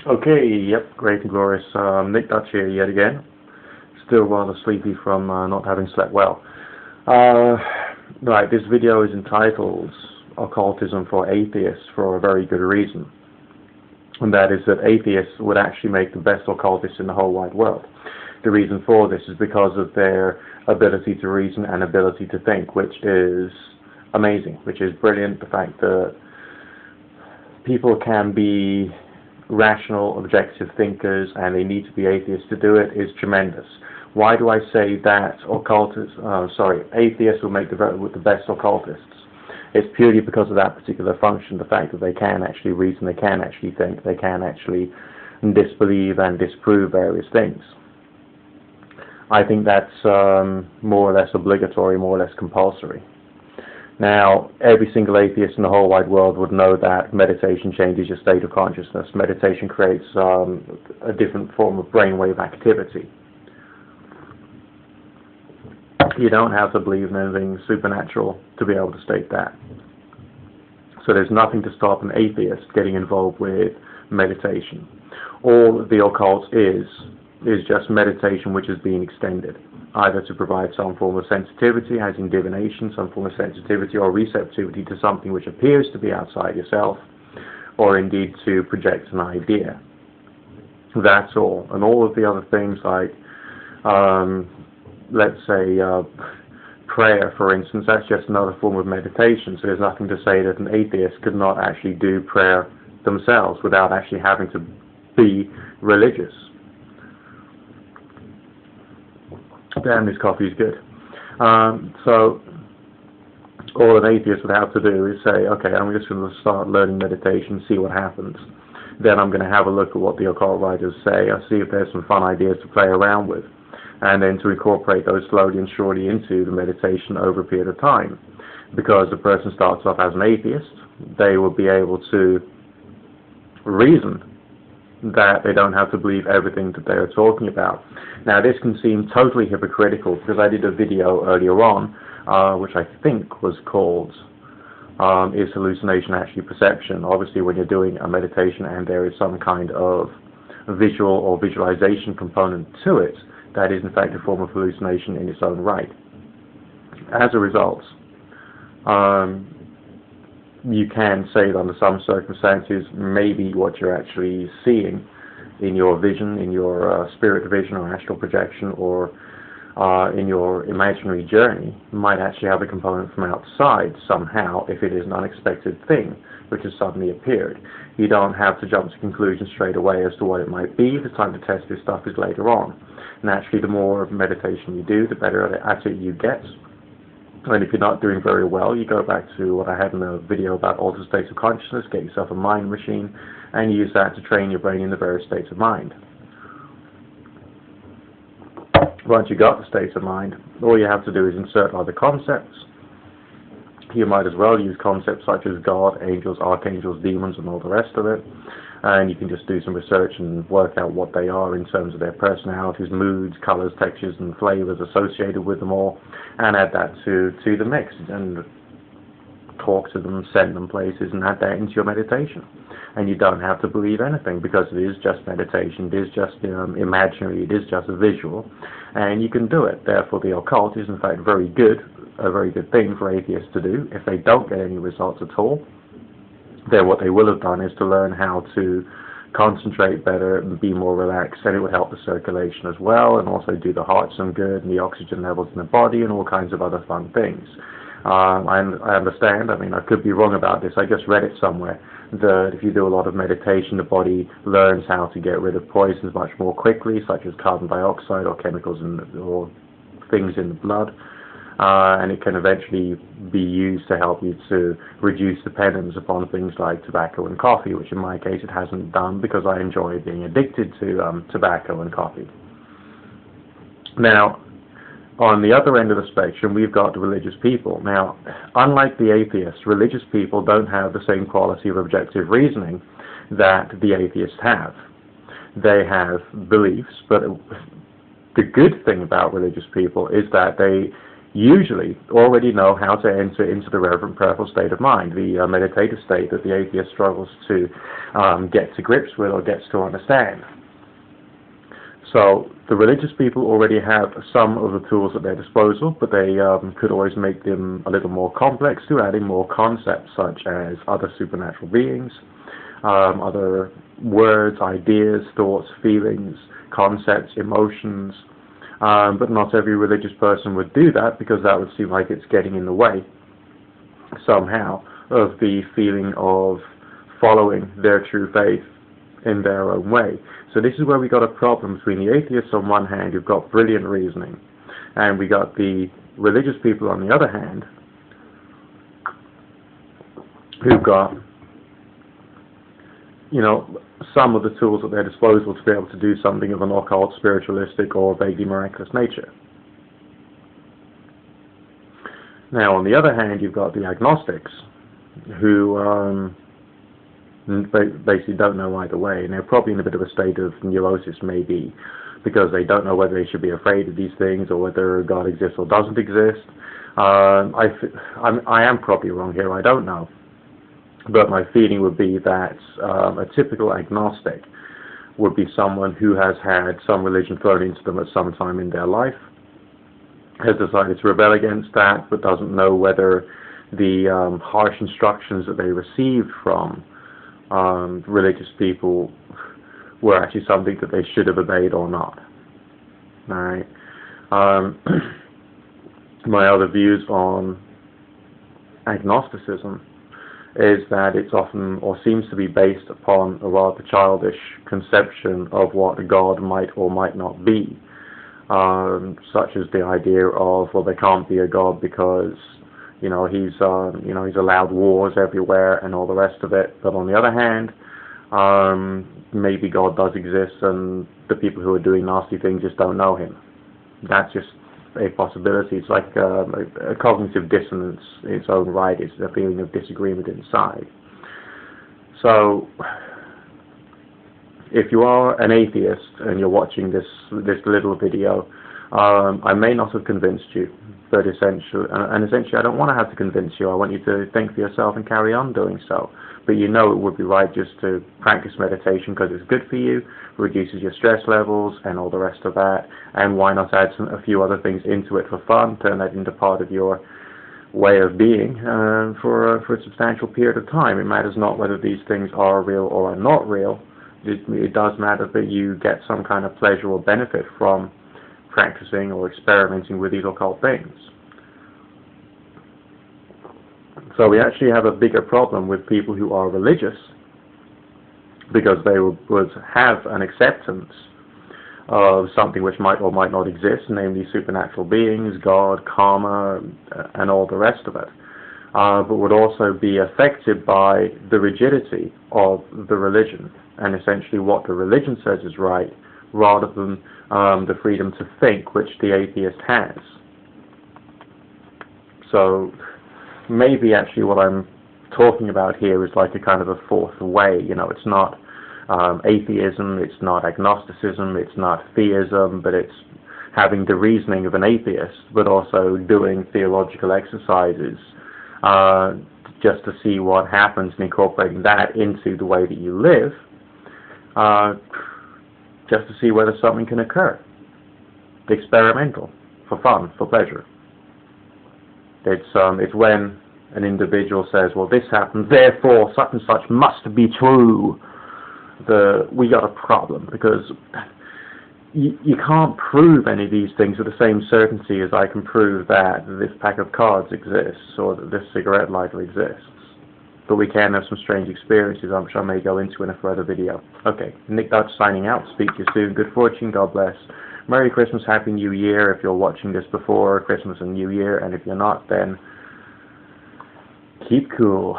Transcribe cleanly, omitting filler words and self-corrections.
Okay, yep, great and glorious. Nick Dutch here yet again. Still rather sleepy from not having slept well. Right, this video is entitled Occultism for Atheists for a very good reason. And that is that atheists would actually make the best occultists in the whole wide world. The reason for this is because of their ability to reason and ability to think, which is amazing, which is brilliant. The fact that people can be rational, objective thinkers, and they need to be atheists to do it is tremendous. Why do I say that atheists will make the best occultists? It's purely because of that particular function, the fact that they can actually reason, they can actually think, they can actually disbelieve and disprove various things. I think that's more or less obligatory, more or less compulsory. Now, every single atheist in the whole wide world would know that meditation changes your state of consciousness. Meditation creates a different form of brainwave activity. You don't have to believe in anything supernatural to be able to state that. So there's nothing to stop an atheist getting involved with meditation. All the occult is just meditation which is being extended, either to provide some form of sensitivity, as in divination, some form of sensitivity or receptivity to something which appears to be outside yourself, or indeed to project an idea. That's all. And all of the other things like, let's say, prayer, for instance, that's just another form of meditation. So there's nothing to say that an atheist could not actually do prayer themselves without actually having to be religious. Damn, this coffee is good. So all an atheist would have to do is say, okay, I'm just going to start learning meditation, see what happens. Then I'm going to have a look at what the occult writers say. I'll see if there's some fun ideas to play around with, and then to incorporate those slowly and surely into the meditation over a period of time. Because the person starts off as an atheist, they will be able to reason that they don't have to believe everything that they are talking about. Now, this can seem totally hypocritical, because I did a video earlier on, which I think was called Is Hallucination Actually Perception? Obviously, when you're doing a meditation and there is some kind of visual or visualization component to it, that is in fact a form of hallucination in its own right. As a result, you can say that under some circumstances, maybe what you're actually seeing in your vision, in your spirit vision or astral projection, or in your imaginary journey, might actually have a component from outside somehow, if it is an unexpected thing which has suddenly appeared. You don't have to jump to conclusions straight away as to what it might be. The time to test this stuff is later on. Naturally, the more meditation you do, the better at it you get. And if you're not doing very well, you go back to what I had in a video about altered states of consciousness, get yourself a mind machine, and use that to train your brain in the various states of mind. Once you've got the states of mind, all you have to do is insert other concepts. You might as well use concepts such as God, angels, archangels, demons, and all the rest of it. And you can just do some research and work out what they are in terms of their personalities, moods, colors, textures, and flavors associated with them all, and add that to the mix, and talk to them, send them places, and add that into your meditation. And you don't have to believe anything, because it is just meditation, it is just imaginary, it is just a visual, and you can do it. Therefore, the occult is in fact a very good thing for atheists to do. If they don't get any results at all, then what they will have done is to learn how to concentrate better and be more relaxed, and it would help the circulation as well, and also do the heart some good, and the oxygen levels in the body, and all kinds of other fun things. I understand, I mean, I could be wrong about this, I just read it somewhere, that if you do a lot of meditation, the body learns how to get rid of poisons much more quickly, such as carbon dioxide or chemicals or things in the blood. And it can eventually be used to help you to reduce dependence upon things like tobacco and coffee, which in my case it hasn't done, because I enjoy being addicted to tobacco and coffee. Now, on the other end of the spectrum, we've got religious people. Now, unlike the atheists, religious people don't have the same quality of objective reasoning that the atheists have. They have beliefs, but the good thing about religious people is that they usually already know how to enter into the reverent prayerful state of mind, the meditative state that the atheist struggles to get to grips with or gets to understand. So the religious people already have some of the tools at their disposal, but they could always make them a little more complex through adding more concepts such as other supernatural beings, other words, ideas, thoughts, feelings, concepts, emotions. But not every religious person would do that, because that would seem like it's getting in the way somehow of the feeling of following their true faith in their own way. So this is where we got a problem between the atheists on one hand, who've got brilliant reasoning, and we got the religious people on the other hand, who've got, you know, some of the tools at their disposal to be able to do something of an occult, spiritualistic, or vaguely miraculous nature. Now, on the other hand, you've got the agnostics, who basically don't know either way, and they're probably in a bit of a state of neurosis, maybe, because they don't know whether they should be afraid of these things, or whether God exists or doesn't exist. I am probably wrong here, I don't know. But my feeling would be that a typical agnostic would be someone who has had some religion thrown into them at some time in their life, has decided to rebel against that, but doesn't know whether the harsh instructions that they received from religious people were actually something that they should have obeyed or not. Alright. My other views on agnosticism is that it's often, or seems to be, based upon a rather childish conception of what a God might or might not be, such as the idea of, well, there can't be a God because, you know, he's allowed wars everywhere and all the rest of it. But on the other hand, maybe God does exist, and the people who are doing nasty things just don't know him. That's just a possibility. It's like a cognitive dissonance in its own right. It's a feeling of disagreement inside. So, if you are an atheist and you're watching this little video, I may not have convinced you, but essentially I don't want to have to convince you. I want you to think for yourself and carry on doing so. But you know it would be right just to practice meditation because it's good for you, reduces your stress levels and all the rest of that, and why not add a few other things into it for fun, turn that into part of your way of being for a substantial period of time. It matters not whether these things are real or are not real. It does matter that you get some kind of pleasure or benefit from practicing or experimenting with these occult things. So we actually have a bigger problem with people who are religious, because they would have an acceptance of something which might or might not exist, namely supernatural beings, God, karma, and all the rest of it, but would also be affected by the rigidity of the religion, and essentially what the religion says is right, rather than the freedom to think which the atheist has. So maybe actually what I'm talking about here is like a kind of a fourth way. You know, it's not atheism, it's not agnosticism, it's not theism, but it's having the reasoning of an atheist, but also doing theological exercises just to see what happens, and incorporating that into the way that you live, just to see whether something can occur. Experimental, for fun, for pleasure. It's when an individual says, well, this happened, therefore such and such must be true. We got a problem, because you can't prove any of these things with the same certainty as I can prove that this pack of cards exists, or that this cigarette lighter exists. But we can have some strange experiences, which I may go into in a further video. Okay, Nick Dutch signing out. Speak to you soon. Good fortune. God bless. Merry Christmas, Happy New Year if you're watching this before Christmas and New Year, and if you're not, then keep cool.